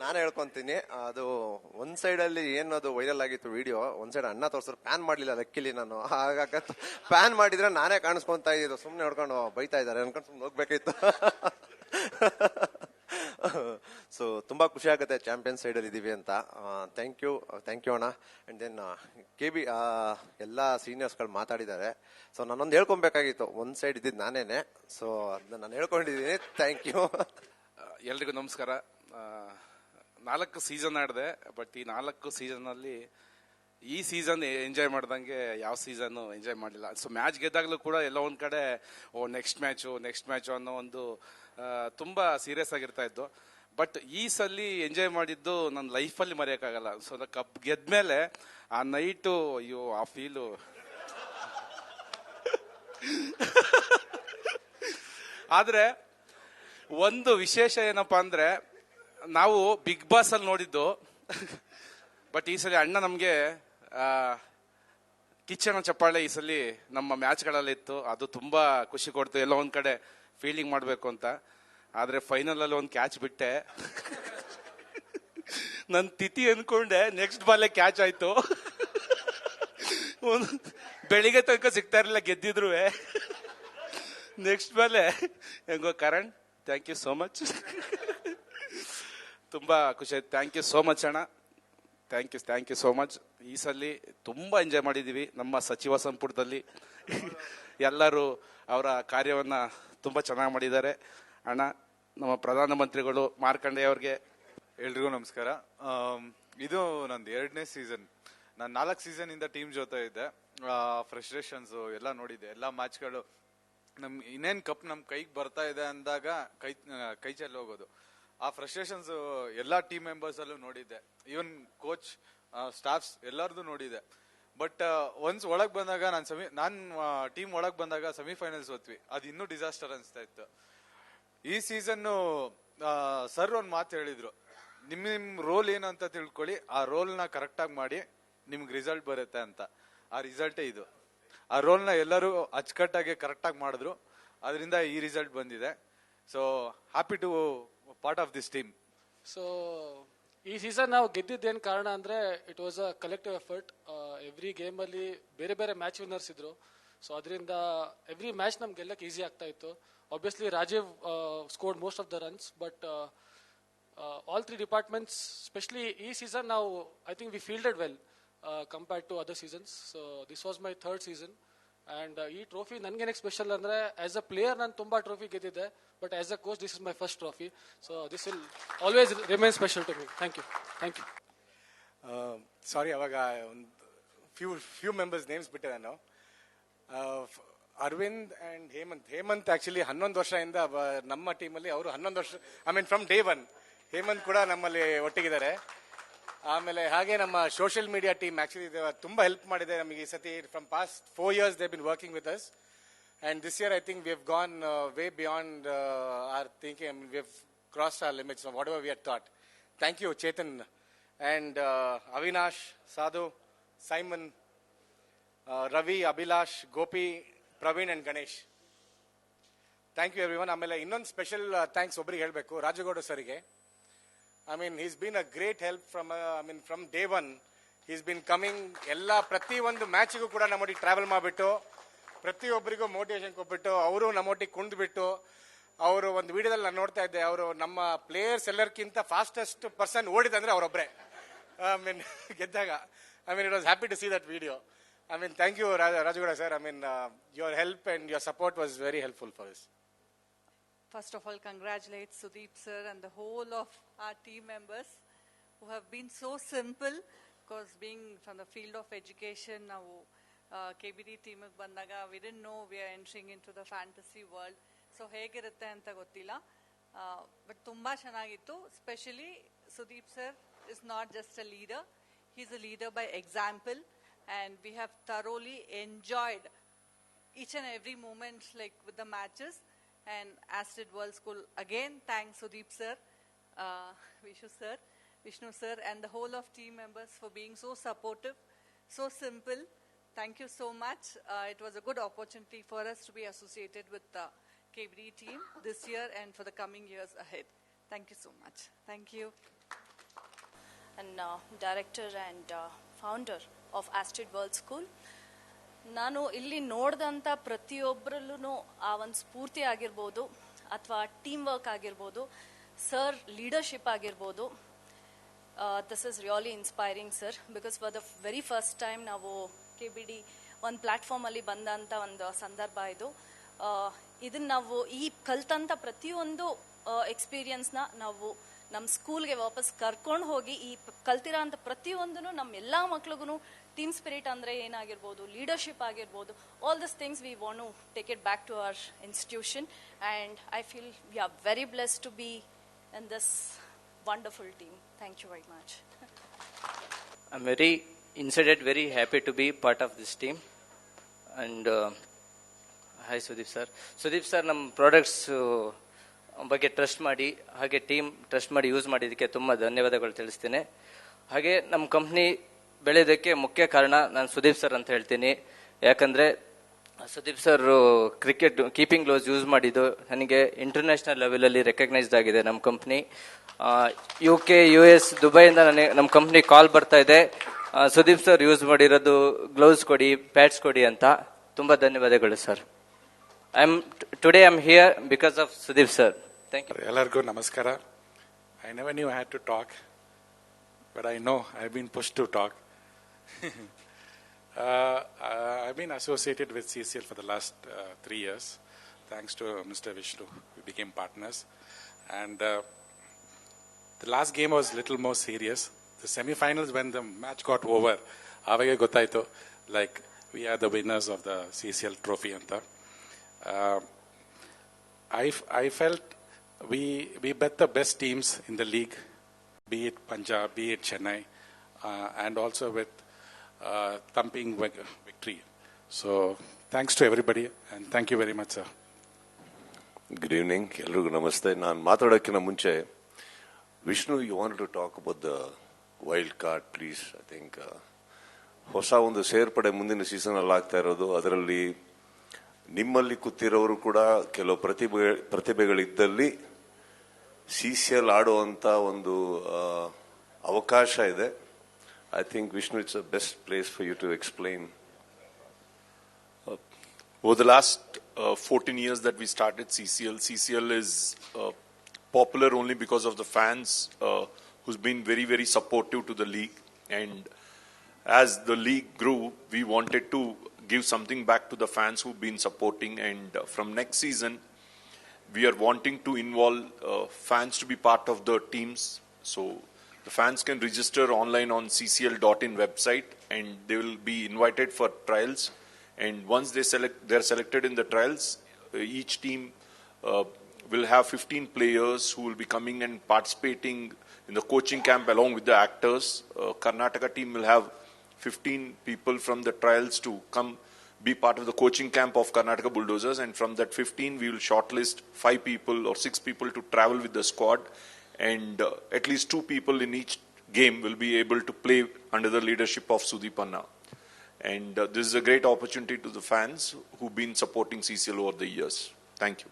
ನಾನು ಹೇಳ್ಕೊಂತೀನಿ. ಅದು ಒಂದ್ ಸೈಡ್ ಅಲ್ಲಿ ಏನದು ವೈರಲ್ ಆಗಿತ್ತು ವಿಡಿಯೋ, ಒಂದ್ ಸೈಡ್ ಅಣ್ಣ ತೋರ್ಸಿದ್ರು, ಪ್ಯಾನ್ ಮಾಡ್ಲಿಲ್ಲ ಲಕ್ಕಿಲಿ ನಾನು. ಹಾಗಾಗಿ ಪ್ಯಾನ್ ಮಾಡಿದ್ರೆ ನಾನೇ ಕಾಣಿಸ್ಕೊಂತಾ ಇದ್ದು, ಸುಮ್ನೆ ನೋಡ್ಕೊಂಡು ಬೈತಾ ಇದಾರೆ ಅನ್ಕೊಂಡು ಸುಮ್ನೆ ಹೋಗ್ಬೇಕಾಯ್ತು. ಸೊ ತುಂಬಾ ಖುಷಿ ಆಗುತ್ತೆ ಚಾಂಪಿಯನ್ ಸೈಡ್ ಅಲ್ಲಿ ಇದೀವಿ ಅಂತ. ಥ್ಯಾಂಕ್ ಯು ಅಣ್ಣ. ಅಂಡ್ ದೆನ್ KB ಎಲ್ಲಾ ಸೀನಿಯರ್ಸ್ ಗಳು ಮಾತಾಡಿದ್ದಾರೆ. ಸೊ ನಾನೊಂದು ಹೇಳ್ಕೊಬೇಕಾಗಿತ್ತು, ಒಂದ್ ಸೈಡ್ ಇದ್ದಿದ್ದು ನಾನೇನೆ. ಸೊ ಅದನ್ನ ನಾನು ಹೇಳ್ಕೊಂಡಿದ್ದೀನಿ. Thank you. ಎಲ್ರಿಗೂ ನಮಸ್ಕಾರ. 4 ಸೀಸನ್ ಆಡಿದೆ, ಬಟ್ ಈ 4 ಸೀಸನ್ ಅಲ್ಲಿ ಈ ಸೀಸನ್ ಎಂಜಾಯ್ ಮಾಡ್ದಂಗೆ ಯಾವ ಸೀಸನ್ ಎಂಜಾಯ್ ಮಾಡಲಿಲ್ಲ. ಸೊ ಮ್ಯಾಚ್ ಗೆದ್ದಾಗಲೂ ಕೂಡ ಎಲ್ಲ ಒಂದ್ ಕಡೆ ನೆಕ್ಸ್ಟ್ ಮ್ಯಾಚು ಅನ್ನೋ ಒಂದು ತುಂಬಾ ಸೀರಿಯಸ್ ಆಗಿರ್ತಾ ಇತ್ತು. ಬಟ್ ಈ ಸಲ ಎಂಜಾಯ್ ಮಾಡಿದ್ದು ನನ್ನ ಲೈಫಲ್ಲಿ ಮರೆಯೋಕ್ಕಾಗಲ್ಲ. ಸೊ ಕಪ್ ಗೆದ್ಮೇಲೆ ಆ ನೈಟು, ಅಯ್ಯೋ ಆ ಫೀಲು ಆದ್ರೆ ಒಂದು ವಿಶೇಷ ಏನಪ್ಪಾ ಅಂದ್ರೆ, ನಾವು ಬಿಗ್ ಬಾಸ್ ಅಲ್ಲಿ ನೋಡಿದ್ದು, ಬಟ್ ಈ ಸಲ ಅಣ್ಣ ನಮ್ಗೆ ಕಿಚ್ಚನ ಚಪ್ಪಾಳೆ ಈ ಸಲ ನಮ್ಮ ಮ್ಯಾಚ್ಗಳಲ್ಲಿ ಇತ್ತು. ಅದು ತುಂಬಾ ಖುಷಿ ಕೊಡ್ತು, ಎಲ್ಲ ಒಂದ್ ಕಡೆ ಫೀಲಿಂಗ್ ಮಾಡ್ಬೇಕು ಅಂತ. ಆದ್ರೆ ಫೈನಲ್ ಅಲ್ಲಿ ಒಂದು ಕ್ಯಾಚ್ ಬಿಟ್ಟೆ. ನನ್ ತಿಥಿ ಅನ್ಕೊಂಡೆ, ನೆಕ್ಸ್ಟ್ ಬಾಲೆ ಕ್ಯಾಚ್ ಆಯ್ತು. ಬೆಳಿಗ್ಗೆ ತನಕ ಸಿಗ್ತಾ ಇರಲಿಲ್ಲ ಗೆದ್ದಿದ್ರು. ನೆಕ್ಸ್ಟ್ ಬಾಲೆ ಹೆಂಗೋ Karan, thank you so much. ತುಂಬಾ ಖುಷಿ ಆಯ್ತು. ಥ್ಯಾಂಕ್ ಯು ಸೋ ಮಚ್ ಅಣ್ಣ, ಥ್ಯಾಂಕ್ ಯು ಸೋ ಮಚ್. ಈ ಸಲ ತುಂಬಾ ಎಂಜಾಯ್ ಮಾಡಿದೀವಿ. ನಮ್ಮ ಸಚಿವ ಸಂಪುಟದಲ್ಲಿ ಎಲ್ಲರೂ ಅವರ ಕಾರ್ಯವನ್ನ ತುಂಬಾ ಚೆನ್ನಾಗಿ ಮಾಡಿದ್ದಾರೆ. ಅಣ್ಣ, ನಮ್ಮ ಪ್ರಧಾನಮಂತ್ರಿಗಳು ಮಾರ್ಕಂಡೇಯ ಅವ್ರಿಗೆ ಎಲ್ರಿಗೂ ನಮಸ್ಕಾರ. ಇದು ನಂದು 2ನೇ ಸೀಸನ್. ನಾನು 4 ಸೀಸನ್ ಇಂದ ಟೀಮ್ ಜೊತೆ ಇದ್ದೆ. ಫ್ರಸ್ಟ್ರೇಷನ್ಸ್ ಎಲ್ಲ ನೋಡಿದ್ದೆ. ಎಲ್ಲ ಮ್ಯಾಚ್ಗಳು ಇನ್ನೇನ್ ಕಪ್ ನಮ್ ಕೈಗೆ ಬರ್ತಾ ಇದೆ ಅಂದಾಗ ಕೈ ಚೆಲ್ಲಿ ಹೋಗೋದು, ಆ ಫ್ರಸ್ಟ್ರೇಷನ್ಸ್ ಎಲ್ಲಾ ಟೀಮ್ ಮೆಂಬರ್ಸ್ ಅಲ್ಲೂ ನೋಡಿದ್ದೆ. ಈವನ್ ಕೋಚ್, ಸ್ಟಾಫ್ಸ್ ಎಲ್ಲರದು ನೋಡಿದೆ. ಬಟ್ ಒನ್ಸ್ ಒಳಗ್ ಬಂದಾಗ ನಾನ್ ಟೀಮ್ ಒಳಗ್ ಬಂದಾಗ ಸೆಮಿಫೈನಲ್ಸ್ ಹೋದ್ವಿ. ಅದು ಇನ್ನೂ ಡಿಸಾಸ್ಟರ್ ಅನ್ಸ್ತಾ ಇತ್ತು. ಈ ಸೀಸನ್ ಸರ್ ಒಂದ್ ಮಾತು ಹೇಳಿದ್ರು, ನಿಮ್ ರೋಲ್ ಏನಂತ ತಿಳ್ಕೊಳ್ಳಿ, ಆ ರೋಲ್ ನ ಕರೆಕ್ಟ್ ಆಗಿ ಮಾಡಿ ನಿಮ್ಗೆ ರಿಸಲ್ಟ್ ಬರುತ್ತೆ ಅಂತ. ಆ ರಿಸಲ್ಟೇ ಇದು. ಆ ರೋಲ್ ನ ಎಲ್ಲರೂ ಅಚ್ಚುಕಟ್ಟಾಗಿ ಕರೆಕ್ಟ್ ಆಗಿ ಮಾಡಿದ್ರು, ಅದರಿಂದ ಈ ರಿಸಲ್ಟ್ ಬಂದಿದೆ. So happy to part of this team. So ಈ ಸೀಸನ್ ನಾವು ಗೆದ್ದಿದ್ದೇನು ಕಾರಣ ಅಂದ್ರೆ, it was a collective effort. Every game ಅಲ್ಲಿ ಬೇರೆ ಬೇರೆ ಮ್ಯಾಚ್ ವಿನ್ನರ್ಸ್ ಇದ್ರು. ಸೊ ಅದರಿಂದ ಎವ್ರಿ ಮ್ಯಾಚ್ ನಮ್ಗೆ ಗೆಲ್ಲಕ್ಕೆ ಈಸಿ ಆಗ್ತಾ ಇತ್ತು. Obviously Rajeev scored most of the runs, but all 3 departments, specially ಈ ಸೀಸನ್ ನಾವು I think we fielded well compared to other seasons. So this was my 3rd season. And ಈ trophy ನನ್ಗೇನಕ್ಕೆ special ಅಂದ್ರೆ, as a player ನಾನು ತುಂಬಾ trophy ಗೆದ್ದಿದ್ದೆ, but as a coach this is my first trophy. So this will always remain special to me. Thank you. Sorry, ಅವಾಗ ಒಂದು few members names ಬಿಟ್ಟೆ ನಾನು. ಅರವಿಂದ್ ಅಂಡ್ ಹೇಮಂತ್ ಆಕ್ಚುಲಿ 11 ವರ್ಷದಿಂದ ನಮ್ಮ ಟೀಮಲ್ಲಿ. ಅವರು 11 ವರ್ಷ, I mean from day 1 Hemanth ಕೂಡ ನಮ್ಮಲ್ಲಿ ಒಟ್ಟಿಗಿದ್ದಾರೆ. ಆಮೇಲೆ ಹಾಗೆ ನಮ್ಮ ಸೋಷಿಯಲ್ ಮೀಡಿಯಾ ಟೀಮ್ ಆಕ್ಚುಲಿ ತುಂಬಾ ಹೆಲ್ಪ್ ಮಾಡಿದೆ ನಮಗೆ ಈ ಸತಿ. From past 4 years they been working with us, and this year I think we have gone way beyond our thinking. I mean we have crossed our limits of whatever we had thought. Thank you Chetan and Avinash, Sadhu, Simon, Ravi, Abhilash, Gopi, Praveen and Ganesh. Thank you everyone. ಆಮೇಲೆ ಇನ್ನೊಂದು special thanks ಒಬ್ರಿಗೆ ಹೇಳಬೇಕು, ರಾಜಗೌಡ ಸರ್ಗೆ. I mean, he's been a great help from day 1. He's been coming. ಪ್ರತಿ ಒಂದು ಮ್ಯಾಚಿಗೂ ಕೂಡ ನಮ್ಮೊಟ್ಟಿಗೆ travel ಮಾಡಿಬಿಟ್ಟು, ಪ್ರತಿಯೊಬ್ಬರಿಗೂ ಮೋಟಿವೇಶನ್ ಕೊಟ್ಬಿಟ್ಟು, ಅವರು ನಮ್ಮೊಟ್ಟಿಗೆ ಕುಣಿದ್ಬಿಟ್ಟು, ಅವರು ಒಂದು ವಿಡಿಯೋದಲ್ಲಿ ನಾನು ನೋಡ್ತಾ ಇದ್ದೆ, ಅವರು ನಮ್ಮ ಪ್ಲೇಯರ್ಸ್ ಎಲ್ಲರಿಗಿಂತ ಫಾಸ್ಟೆಸ್ಟ್ ಪರ್ಸನ್ ಓಡಿದಂದ್ರೆ ಅವರೊಬ್ಬರೇ. ಗೆದ್ದಾಗ it was happy to see that video. Thank you, Rajagouda sir. Your help and your support was very helpful for us. First of all, congratulate Sudeep sir and the whole of our team members who have been so simple, because being from the field of education, now KBD team bandaga we didn't know we are entering into the fantasy world. So ಹೇಗಿರುತ್ತೆ ಅಂತ ಗೊತ್ತಿಲ್ಲ, but ತುಂಬಾ ಚೆನ್ನಾಗಿತ್ತು. Especially Sudeep sir is not just a leader, he's a leader by example, and we have thoroughly enjoyed each and every moment, like with the matches. And Astrid World School, again, thanks Sudeep sir, Vishnu sir, and the whole of team members for being so supportive, so simple. Thank you so much. It was a good opportunity for us to be associated with the KBD team this year and for the coming years ahead. Thank you so much. Thank you. and director and founder of Astrid World School. ನಾನು ಇಲ್ಲಿ ನೋಡಿದಂಥ ಪ್ರತಿಯೊಬ್ಬರಲ್ಲೂ ಆ ಒಂದು ಸ್ಫೂರ್ತಿ ಆಗಿರ್ಬೋದು ಅಥವಾ team work ಆಗಿರ್ಬೋದು, sir leadership ಆಗಿರ್ಬೋದು. This is really inspiring sir, because for the very first time ನಾವು KBD ಒಂದು ಪ್ಲ್ಯಾಟ್ಫಾರ್ಮಲ್ಲಿ ಬಂದಂಥ ಒಂದು ಸಂದರ್ಭ ಇದು. ಇದನ್ನು ನಾವು ಈ ಕಲ್ತಂಥ ಪ್ರತಿಯೊಂದು ಎಕ್ಸ್ಪೀರಿಯನ್ಸ್ನ ನಾವು ನಮ್ಮ ಸ್ಕೂಲ್ಗೆ ವಾಪಸ್ ಕರ್ಕೊಂಡು ಹೋಗಿ ಈ ಕಲ್ತಿರೋ ಅಂಥ ಪ್ರತಿಯೊಂದೂ ನಮ್ಮ ಎಲ್ಲ ಮಕ್ಳಿಗೂ ಟೀಮ್ ಸ್ಪಿರಿಟ್ ಅಂದರೆ ಏನಾಗಿರ್ಬೋದು, ಲೀಡರ್ಶಿಪ್ ಆಗಿರ್ಬೋದು, all this things we want to take it back to our institution. And I feel we are very blessed to be in this wonderful team. Thank you very much. I'm very inside very happy to be part of this team. And hi Sudeep sir. Sudeep sir, ನಮ್ಮ products ಬಗ್ಗೆ trust ಮಾಡಿ ಹಾಗೆ team trust ಮಾಡಿ use ಮಾಡಿದ್ದಕ್ಕೆ ತುಂಬ ಧನ್ಯವಾದಗಳು ತಿಳಿಸ್ತೇನೆ. ಹಾಗೆ ನಮ್ಮ ಕಂಪ್ನಿ ಬೆಳೆಯೋದಕ್ಕೆ ಮುಖ್ಯ ಕಾರಣ ನಾನು ಸುದೀಪ್ ಸರ್ ಅಂತ ಹೇಳ್ತೀನಿ. ಯಾಕಂದರೆ Sudeep sir cricket keeping gloves use ಮಾಡಿದ್ದು ನನಗೆ ಇಂಟರ್ನ್ಯಾಷನಲ್ ಲೆವೆಲಲ್ಲಿ ರೆಕಗ್ನೈಸ್ಡ್ ಆಗಿದೆ. ನಮ್ಮ ಕಂಪ್ನಿ UK US ದುಬೈಯಿಂದ ನಮ್ಮ ಕಂಪ್ನಿ ಕಾಲ್ ಬರ್ತಾ ಇದೆ, ಸುದೀಪ್ ಸರ್ ಯೂಸ್ ಮಾಡಿರೋದು ಗ್ಲೌಸ್ ಕೊಡಿ, ಪ್ಯಾಡ್ಸ್ ಕೊಡಿ ಅಂತ. ತುಂಬ ಧನ್ಯವಾದಗಳು sir. Today I am here because of Sudeep sir. Thank you. ಎಲ್ಲರಿಗೂ ನಮಸ್ಕಾರ. I never knew I had to talk, but I know I've been pushed to talk. I've been associated with CCL for the last 3 years. Thanks to Mr. Vishnu, we became partners. And the last game was a little more serious. The semi-finals, when the match got over, avage gottaito, like we are the winners of the CCL trophy anta. I felt we bet the best teams in the league, be it Punjab, be it Chennai, and also with thumping victory. So thanks to everybody and thank you very much, sir. Good evening. Elrigu namaste. Naan maatadakina munche Vishnu, you wanted to talk about the wild card, please. I think ಹೊಸ ಒಂದು ಸೇರ್ಪಡೆ ಮುಂದಿನ season ಅಲ್ಲಿ ಆಗ್ತಾ ಇರೋದು, ಅದರಲ್ಲಿ ನಿಮ್ಮಲ್ಲಿ ಕೂತಿರೋರು ಕೂಡ ಕೆಲವು ಪ್ರತಿಭೆಗಳಿದ್ದಲ್ಲಿ CCL ಆಡುವಂತ ಒಂದು ಅವಕಾಶ ಇದೆ. I think Vishnu, it's the best place for you to explain. Over the last 14 years that we started CCL is popular only because of the fans who's been very, very supportive to the league. And as the league grew, we wanted to give something back to the fans who've been supporting. And from next season, we are wanting to involve fans to be part of the teams. So the fans can register online on ccl.in website and they will be invited for trials. And once they're selected in the trials, each team will have 15 players who will be coming and participating in the coaching camp along with the actors. Karnataka team will have 15 people from the trials to come be part of the coaching camp of Karnataka Bulldozers, and from that 15 we will shortlist 5 people or 6 people to travel with the squad, and at least 2 people in each game will be able to play under the leadership of Sudeep Anna. And this is a great opportunity to the fans who've been supporting CCL over the years. Thank you.